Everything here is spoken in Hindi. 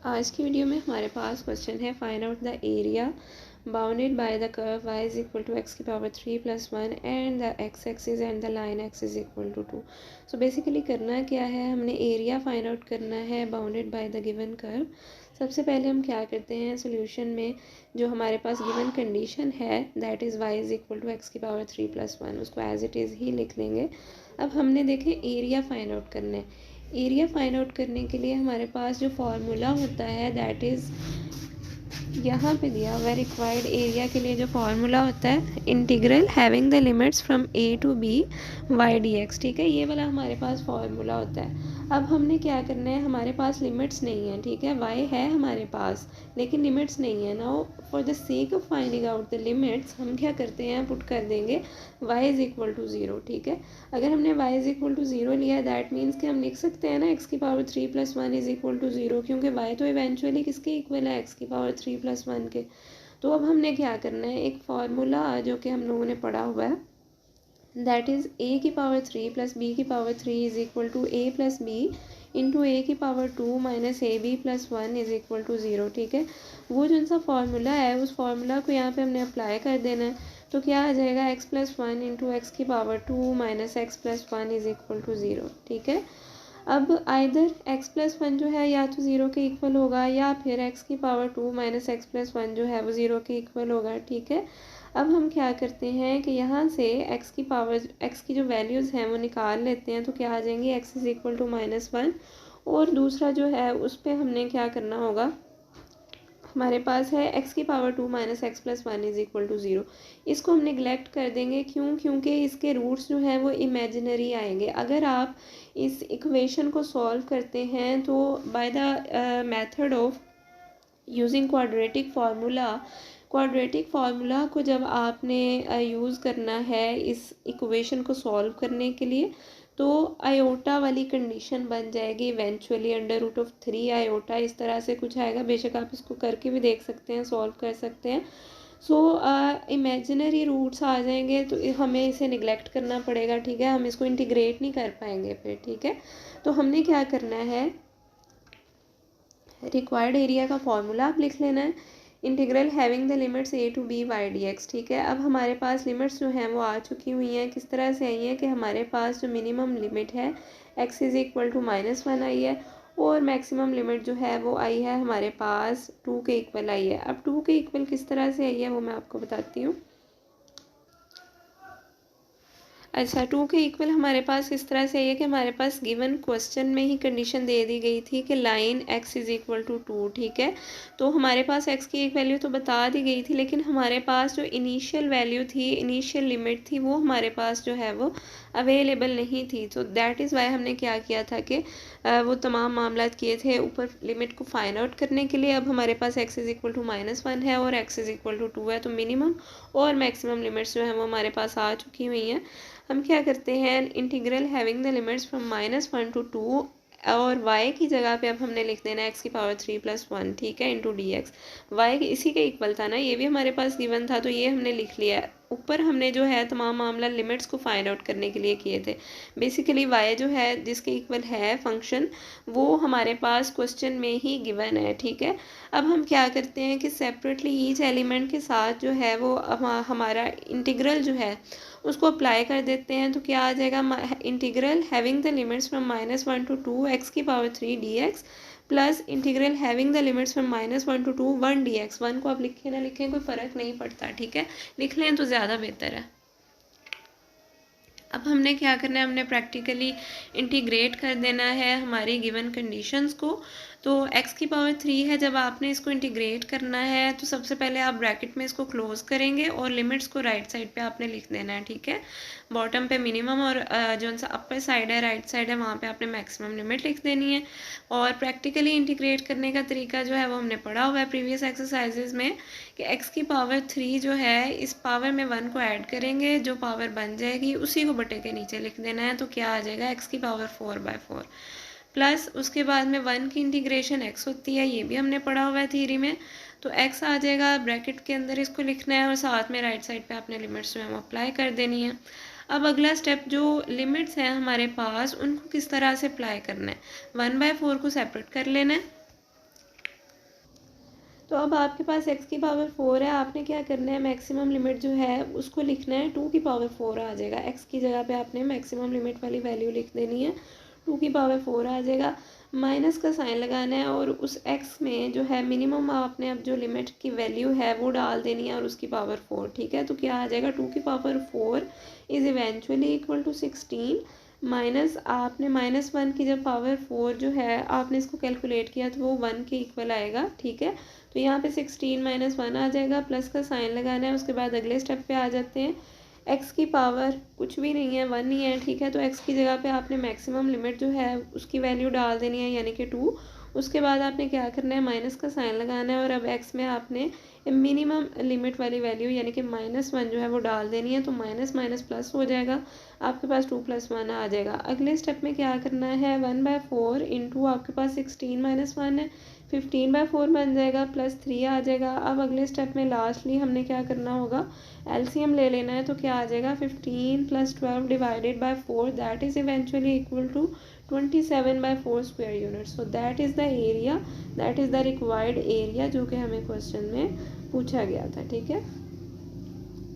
आज की वीडियो में हमारे पास क्वेश्चन है find out the area bounded by the curve y is equal to x की power 3 + 1 and the x axis and the line x is equal to 2। So basically करना क्या है, हमने एरिया फाइंड आउट करना है bounded by the given curve. सबसे पहले हम क्या करते हैं, सोल्यूशन में जो हमारे पास गिवन कंडीशन है that is y is equal to x की पावर 3 + 1, उसको एज इट इज़ ही लिख लेंगे। अब हमने देखें एरिया फाइंड आउट करना है। एरिया फाइंड आउट करने के लिए हमारे पास जो फार्मूला होता है दैट इज़ यहाँ पे दिया हुआ है। रिक्वायर्ड एरिया के लिए जो फार्मूला होता है integral having the limits from a to b y dx, ठीक है, ये वाला हमारे पास फार्मूला होता है। अब हमने क्या करना है, हमारे पास लिमिट्स नहीं है, ठीक है, y है हमारे पास लेकिन लिमिट्स नहीं है। Now for the sake of finding out the limits हम क्या करते हैं, पुट कर देंगे y इज इक्वल टू 0, ठीक है। अगर हमने y इज इक्वल टू 0 लिया दैट मीन्स कि हम लिख सकते हैं ना x की पावर 3 + 1 इज इक्वल टू 0, क्योंकि y तो इवेंचुअली किसके इक्वल है, x की पावर 3 + 1 के। तो अब हमने क्या करना है, एक फार्मूला जो कि हम लोगों ने पढ़ा हुआ है दैट इज़ a की पावर 3 + b की power 3 is equal to a + b into a की power 2 - ab + 1 is equal to 0, ठीक है। वो जो सा फार्मूला है उस फार्मूला को यहाँ पे हमने अप्लाई कर देना है। तो क्या आ जाएगा, x + 1 इंटू एक्स की power 2 - x + 1 is equal to 0, ठीक है। अब आइदर x + 1 जो है या तो 0 के इक्वल होगा या फिर x की पावर 2 - x + 1 जो है वो 0 के इक्वल होगा, ठीक है। अब हम क्या करते हैं कि यहाँ से x की जो वैल्यूज़ हैं वो निकाल लेते हैं। तो क्या आ जाएंगी, x इज इक्वल टू -1 और दूसरा जो है उस पर हमने क्या करना होगा, हमारे पास है x की power 2 - x + 1 is equal to 0। इसको हम निगलेक्ट कर देंगे, क्यों, क्योंकि इसके रूट्स जो हैं वो इमेजिनरी आएंगे। अगर आप इस इक्वेशन को सॉल्व करते हैं तो by the method of using quadratic formula को जब आपने यूज़ करना है इस इक्वेशन को सॉल्व करने के लिए तो आयोटा वाली कंडीशन बन जाएगी इवेंचुअली √3 आयोटा, इस तरह से कुछ आएगा। बेशक आप इसको करके भी देख सकते हैं, सॉल्व कर सकते हैं। सो इमेजिनरी रूट्स आ जाएंगे तो हमें इसे निगलेक्ट करना पड़ेगा, ठीक है, हम इसको इंटीग्रेट नहीं कर पाएंगे फिर, ठीक है। तो हमने क्या करना है, रिक्वायर्ड एरिया का फॉर्मूला आप लिख लेना है, integral having the limits a to b y dx, ठीक है। अब हमारे पास लिमिट्स जो हैं वो आ चुकी हुई हैं। किस तरह से आई हैं कि हमारे पास जो मिनिमम लिमिट है x इज इक्वल टू -1 आई है और मैक्सिमम लिमिट जो है वो आई है हमारे पास 2 के इक्वल आई है। अब 2 के इक्वल किस तरह से आई है वो मैं आपको बताती हूँ। अच्छा, 2 के इक्वल हमारे पास इस तरह से है कि हमारे पास गिवन क्वेश्चन में ही कंडीशन दे दी गई थी कि line x is equal to 2, ठीक है। तो हमारे पास x की एक वैल्यू तो बता दी गई थी लेकिन हमारे पास जो इनिशियल वैल्यू थी, इनिशियल लिमिट थी, वो हमारे पास जो है वो अवेलेबल नहीं थी। तो दैट इज़ वाई हमने क्या किया था कि वो तमाम मामला किए थे ऊपर लिमिट को फाइंड आउट करने के लिए। अब हमारे पास x इज इक्वल टू -1 है और x इज इक्वल टू 2 है, तो मिनिमम और मैक्सिमम लिमिट्स जो है वो हमारे पास आ चुकी हुई हैं। हम क्या करते हैं, integral having the limits from -1 to 2 और y की जगह पे अब हमने लिख देना x की पावर 3 + 1, ठीक है, इंटू dx। y इसी के इक्वल था ना, ये भी हमारे पास गिवन था तो ये हमने लिख लिया है। ऊपर हमने जो है तमाम मामला लिमिट्स को फाइंड आउट करने के लिए किए थे। बेसिकली y जो है जिसके इक्वल है फंक्शन वो हमारे पास क्वेश्चन में ही गिवन है, ठीक है। अब हम क्या करते हैं कि सेपरेटली ईच एलिमेंट के साथ जो है वो हमारा इंटीग्रल जो है उसको अप्लाई कर देते हैं। तो क्या आ जाएगा, integral having the limits from -1 to 2 x की power 3 dx plus integral having the limits from -1 to 2 1 dx। 1 को आप लिखें ना लिखें कोई फ़र्क नहीं पड़ता, ठीक है, लिख लें तो ज़्यादा बेहतर है। अब हमने क्या करना है, हमने प्रैक्टिकली इंटीग्रेट कर देना है हमारी गिवन कंडीशंस को। तो x की पावर 3 है, जब आपने इसको इंटीग्रेट करना है तो सबसे पहले आप ब्रैकेट में इसको क्लोज करेंगे और लिमिट्स को राइट साइड पे आपने लिख देना है, ठीक है। बॉटम पे मिनिमम और जो सा अपर साइड है, राइट साइड है, वहाँ पे आपने मैक्सिमम लिमिट लिख देनी है। और प्रैक्टिकली इंटीग्रेट करने का तरीका जो है वो हमने पढ़ा हुआ है प्रीवियस एक्सरसाइजेज में कि x की पावर 3 जो है इस पावर में 1 को ऐड करेंगे, जो पावर बन जाएगी उसी को बटे के नीचे लिख देना है। तो क्या आ जाएगा, x की पावर 4/4 प्लस उसके बाद में 1 की इंटीग्रेशन x होती है, ये भी हमने पढ़ा हुआ है थ्योरी में। तो x आ जाएगा, ब्रैकेट के अंदर इसको लिखना है और साथ में राइट साइड पे आपने लिमिट्स जो है वो अप्लाई कर देनी है। अब अगला स्टेप, जो लिमिट्स हैं हमारे पास उनको किस तरह से अप्लाई करना है, 1/4 को सेपरेट कर लेना है तो अब आपके पास x की पावर 4 है, आपने क्या करना है, मैक्सिमम लिमिट जो है उसको लिखना है, 2 की पावर 4 आ जाएगा। x की जगह पे आपने मैक्सिमम लिमिट वाली वैल्यू लिख देनी है, 2 की पावर 4 आ जाएगा। माइनस का साइन लगाना है और उस x में जो है मिनिमम आपने अब जो लिमिट की वैल्यू है वो डाल देनी है और उसकी पावर 4, ठीक है। तो क्या आ जाएगा, 2 की power 4 is eventually equal to 16 minus आपने -1 की जब पावर 4 जो है आपने इसको कैलकुलेट किया तो वो 1 के इक्वल आएगा, ठीक है। तो यहाँ पे 16 - 1 आ जाएगा, प्लस का साइन लगाना है। उसके बाद अगले स्टेप पे आ जाते हैं, x की पावर कुछ भी नहीं है, 1 ही है, ठीक है। तो x की जगह पे आपने मैक्सिमम लिमिट जो है उसकी वैल्यू डाल देनी है, यानी कि 2। उसके बाद आपने क्या करना है, माइनस का साइन लगाना है और अब x में आपने मिनिमम लिमिट वाली वैल्यू यानी कि -1 जो है वो डाल देनी है। तो माइनस माइनस प्लस हो जाएगा, आपके पास 2 + 1 आ जाएगा। अगले स्टेप में क्या करना है, 1/4 इंटू आपके पास 16 - 1 है, 15/4 बन जाएगा, +3 आ जाएगा। अब अगले स्टेप में लास्टली हमने क्या करना होगा, एलसीएम ले लेना है। तो क्या आ जाएगा, 15 + 12 divided by 4 that is eventually equal to 27/4 square unit. So that is the area, that is the required area जो कि हमें क्वेश्चन में पूछा गया था, ठीक है।